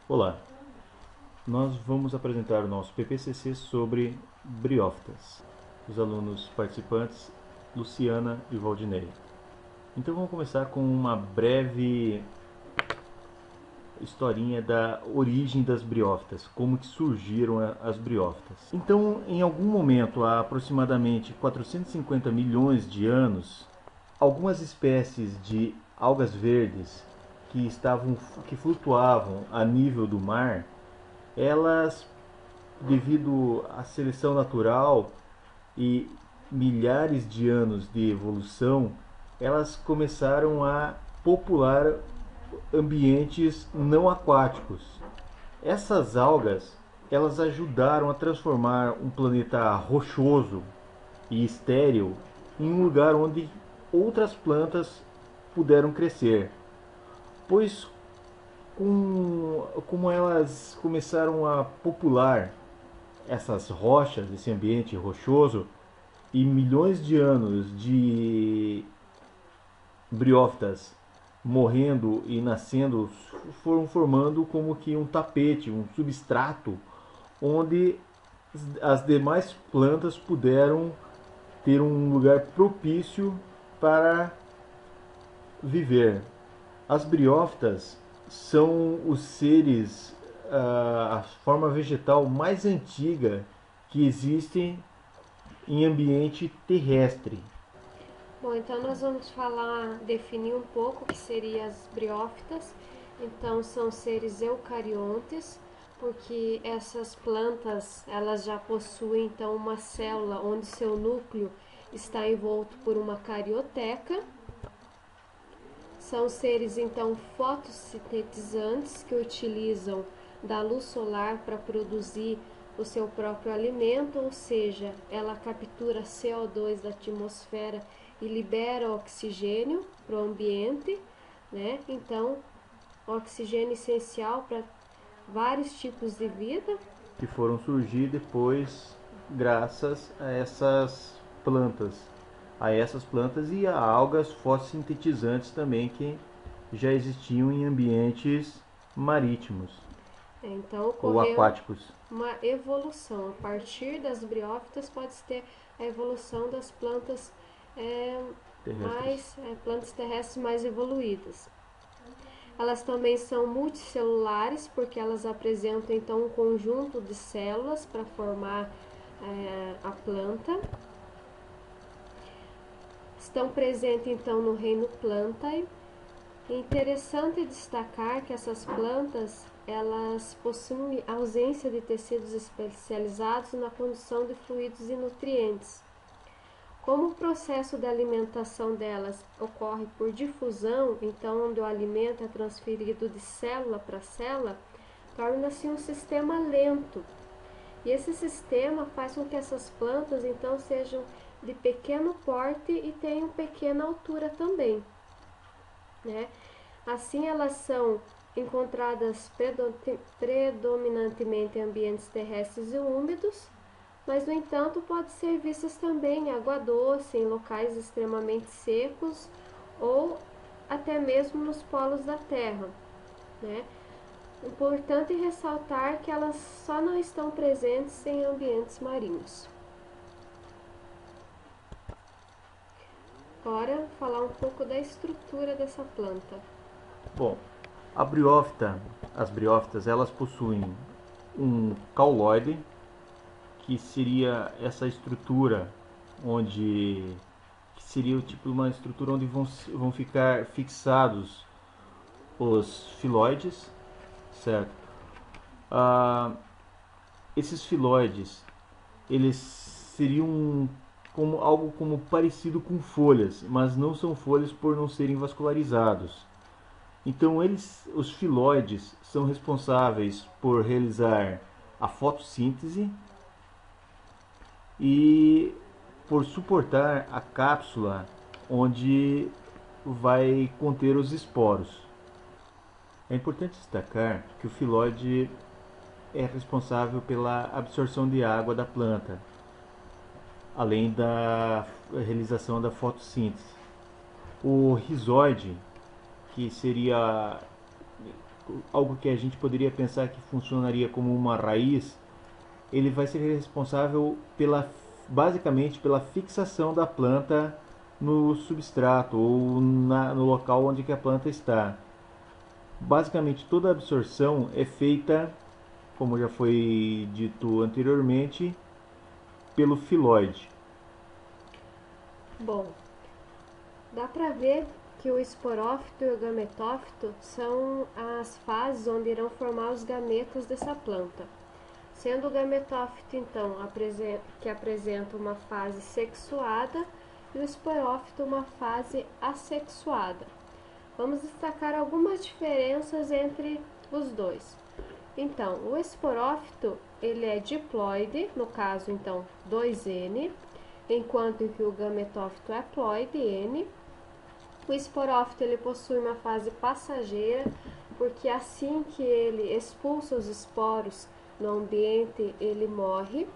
Olá, nós vamos apresentar o nosso PPCC sobre briófitas. Os alunos participantes, Luciana e Valdinei. Então vamos começar com uma breve historinha da origem das briófitas, como que surgiram as briófitas. Então, em algum momento, há aproximadamente 450 milhões de anos, algumas espécies de algas verdes que flutuavam a nível do mar, elas, devido à seleção natural e milhares de anos de evolução, elas começaram a popular ambientes não aquáticos. Essas algas, elas ajudaram a transformar um planeta rochoso e estéril em um lugar onde outras plantas puderam crescer. Pois como elas começaram a popular essas rochas, esse ambiente rochoso, e milhões de anos de briófitas morrendo e nascendo foram formando como que um tapete, um substrato onde as demais plantas puderam ter um lugar propício para viver. As briófitas são os seres, a forma vegetal mais antiga que existem em ambiente terrestre. Bom, então nós vamos definir um pouco o que seriam as briófitas. Então são seres eucariontes, porque essas plantas elas já possuem então uma célula onde seu núcleo está envolto por uma carioteca. São seres então fotossintetizantes que utilizam da luz solar para produzir o seu próprio alimento, ou seja, ela captura CO2 da atmosfera e libera oxigênio para o ambiente, né? Então, oxigênio essencial para vários tipos de vida. Que foram surgir depois graças a essas plantas e a algas fotossintetizantes também que já existiam em ambientes marítimos Então, ou ocorreu aquáticos uma evolução. A partir das briófitas pode-se ter a evolução das plantas terrestres. plantas terrestres mais evoluídas. Elas também são multicelulares porque elas apresentam então um conjunto de células para formar a planta. Estão presentes então no reino Plantae. É interessante destacar que essas plantas elas possuem ausência de tecidos especializados na condução de fluidos e nutrientes. Como o processo de alimentação delas ocorre por difusão, então onde o alimento é transferido de célula para célula, torna-se um sistema lento. E esse sistema faz com que essas plantas então sejam de pequeno porte e tenham pequena altura também, né? Assim elas são encontradas predominantemente em ambientes terrestres e úmidos, mas no entanto pode ser vistas também em água doce, em locais extremamente secos ou até mesmo nos polos da Terra, né? Importante ressaltar que elas só não estão presentes em ambientes marinhos. Agora, falar um pouco da estrutura dessa planta. Bom, a briófita, as briófitas, elas possuem um cauloide, que seria essa estrutura onde que seria o tipo uma estrutura onde vão ficar fixados os filoides, certo? Ah, esses filoides, eles seriam como algo como parecido com folhas, mas não são folhas por não serem vascularizados. Então os filoides são responsáveis por realizar a fotossíntese e por suportar a cápsula onde vai conter os esporos. É importante destacar que o filoide é responsável pela absorção de água da planta, além da realização da fotossíntese. O rizoide, que seria algo que a gente poderia pensar que funcionaria como uma raiz, ele vai ser responsável basicamente pela fixação da planta no substrato ou no local onde que a planta está. Basicamente toda a absorção é feita, como já foi dito anteriormente, pelo filoide. Bom, dá para ver que o esporófito e o gametófito são as fases onde irão formar os gametas dessa planta. Sendo o gametófito, então, que apresenta uma fase sexuada e o esporófito uma fase assexuada. Vamos destacar algumas diferenças entre os dois. Então, o esporófito, ele é diploide, no caso, então, 2N, enquanto que o gametófito é ploide, N. O esporófito, ele possui uma fase passageira, porque assim que ele expulsa os esporos no ambiente, ele morre.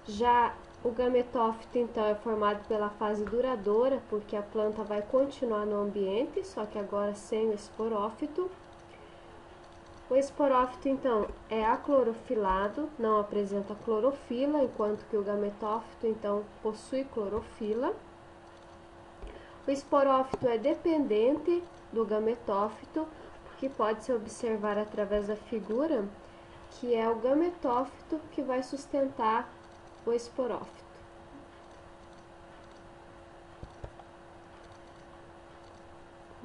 Já o gametófito, então, é formado pela fase duradoura, porque a planta vai continuar no ambiente, só que agora sem o esporófito. O esporófito, então, é aclorofilado, não apresenta clorofila, enquanto que o gametófito, então, possui clorofila. O esporófito é dependente do gametófito, que pode se observar através da figura, que é o gametófito que vai sustentar o esporófito.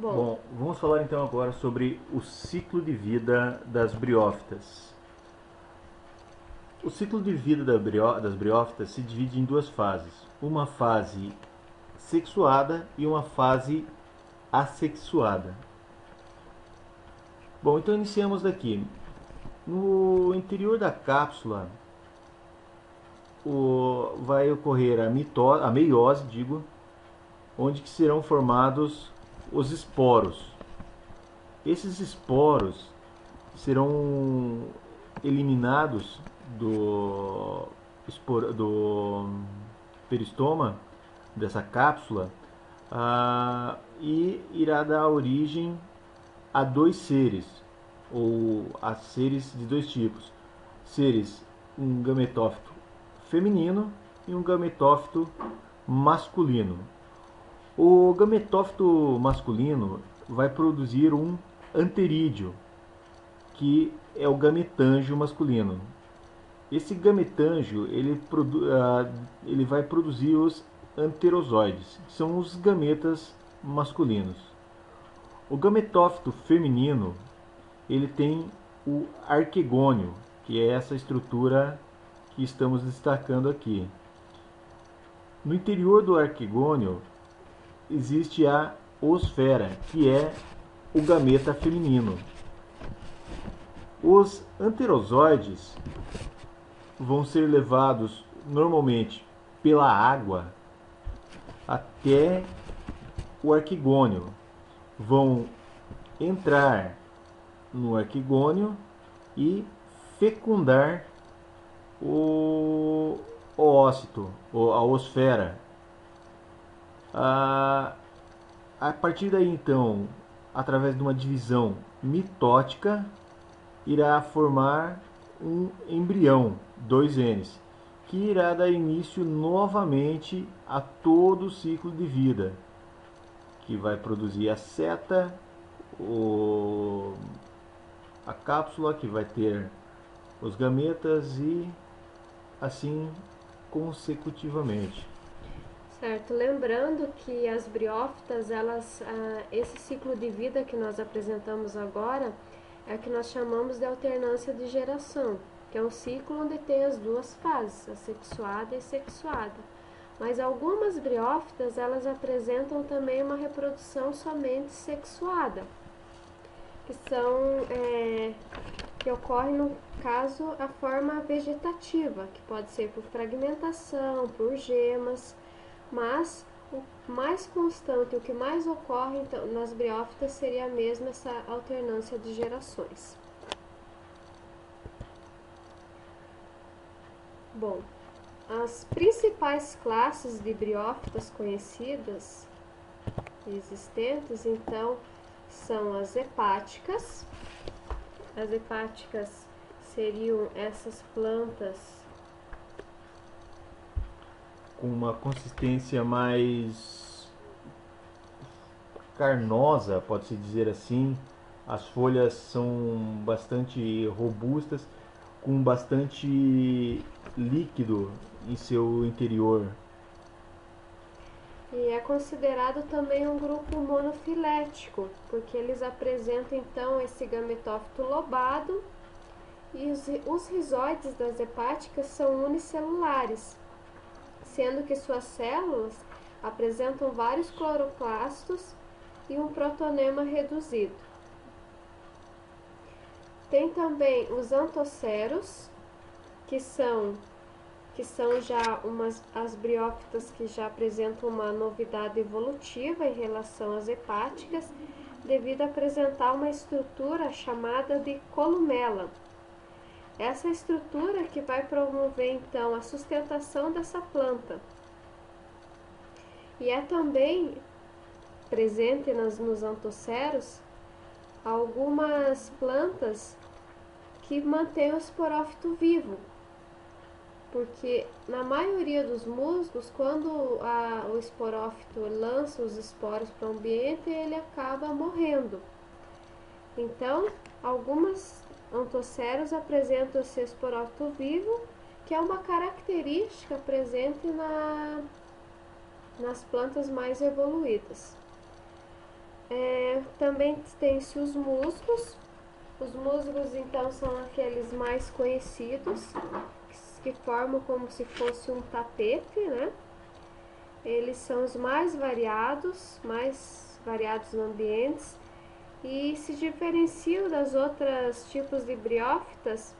Bom, vamos falar então agora sobre o ciclo de vida das briófitas. O ciclo de vida das briófitas se divide em duas fases. Uma fase sexuada e uma fase assexuada. Bom, então iniciamos daqui. No interior da cápsula vai ocorrer a meiose, onde que serão formados os esporos. Esses esporos serão eliminados do peristoma dessa cápsula e irá dar origem a dois seres, ou a seres de dois tipos. Seres, um gametófito feminino e um gametófito masculino. O gametófito masculino vai produzir um anterídeo, que é o gametângio masculino. Esse gametângio ele vai produzir os anterozoides, que são os gametas masculinos. O gametófito feminino ele tem o arquegônio, que é essa estrutura que estamos destacando aqui. No interior do arquegônio existe a oosfera, que é o gameta feminino. Os anterozoides vão ser levados normalmente pela água até o arquegônio. Vão entrar no arquegônio e fecundar o oócito, a oosfera. A partir daí, então, através de uma divisão mitótica, irá formar um embrião, 2Ns, que irá dar início novamente a todo o ciclo de vida, que vai produzir a seta, a cápsula, que vai ter os gametas e assim consecutivamente. Certo, lembrando que as briófitas, esse ciclo de vida que nós apresentamos agora é o que nós chamamos de alternância de geração, que é um ciclo onde tem as duas fases, a sexuada e sexuada. Mas algumas briófitas, elas apresentam também uma reprodução somente sexuada, que ocorre no caso a forma vegetativa, que pode ser por fragmentação, por gemas, mas o mais constante, o que mais ocorre então, nas briófitas seria mesmo essa alternância de gerações. Bom, as principais classes de briófitas conhecidas e existentes, então, são as hepáticas. As hepáticas seriam essas plantas com uma consistência mais carnosa, pode-se dizer assim. As folhas são bastante robustas, com bastante líquido em seu interior. e é considerado também um grupo monofilético, porque eles apresentam então esse gametófito lobado e os rizóides das hepáticas são unicelulares, sendo que suas células apresentam vários cloroplastos e um protonema reduzido. Tem também os anthoceros, que são já as briófitas que já apresentam uma novidade evolutiva em relação às hepáticas, devido a apresentar uma estrutura chamada de columela. Essa estrutura que vai promover então a sustentação dessa planta. E é também presente nos anthoceros algumas plantas que mantêm o esporófito vivo, porque na maioria dos musgos, quando o esporófito lança os esporos para o ambiente, ele acaba morrendo. Então, algumas anthoceros apresentam esse esporófito vivo, que é uma característica presente nas plantas mais evoluídas. Também tem-se os musgos. Os musgos, então, são aqueles mais conhecidos, que formam como se fosse um tapete, né? Eles são os mais variados no ambiente, e se diferenciam das outras tipos de briófitas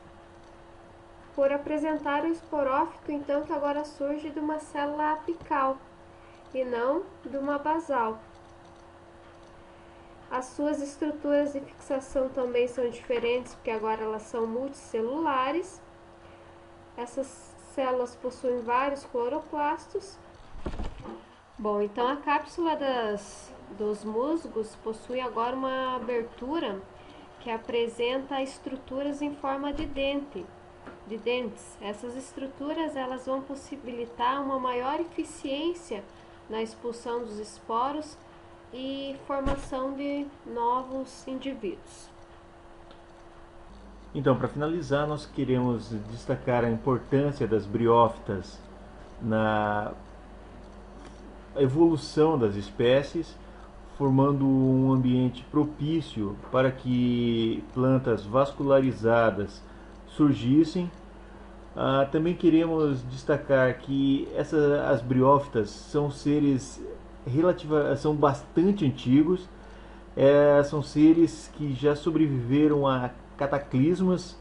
por apresentar o esporófito, então, que agora surge de uma célula apical e não de uma basal. As suas estruturas de fixação também são diferentes, porque agora elas são multicelulares. Essas células possuem vários cloroplastos. Bom, então a cápsula dos musgos possui agora uma abertura que apresenta estruturas em forma de dentes. Essas estruturas elas vão possibilitar uma maior eficiência na expulsão dos esporos e formação de novos indivíduos. Então, para finalizar, nós queremos destacar a importância das briófitas na evolução das espécies, formando um ambiente propício para que plantas vascularizadas surgissem. Também queremos destacar que as briófitas são seres são bastante antigos, são seres que já sobreviveram a cataclismas,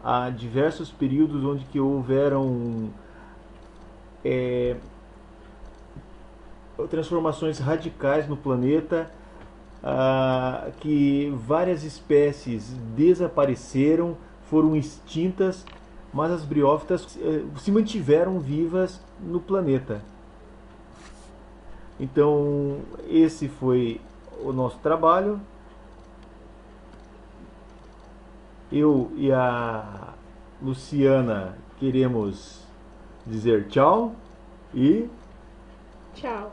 a diversos períodos onde que houveram transformações radicais no planeta, que várias espécies desapareceram, foram extintas, mas as briófitas se mantiveram vivas no planeta. Então, esse foi o nosso trabalho. Eu e a Luciana queremos dizer tchau e Tchau!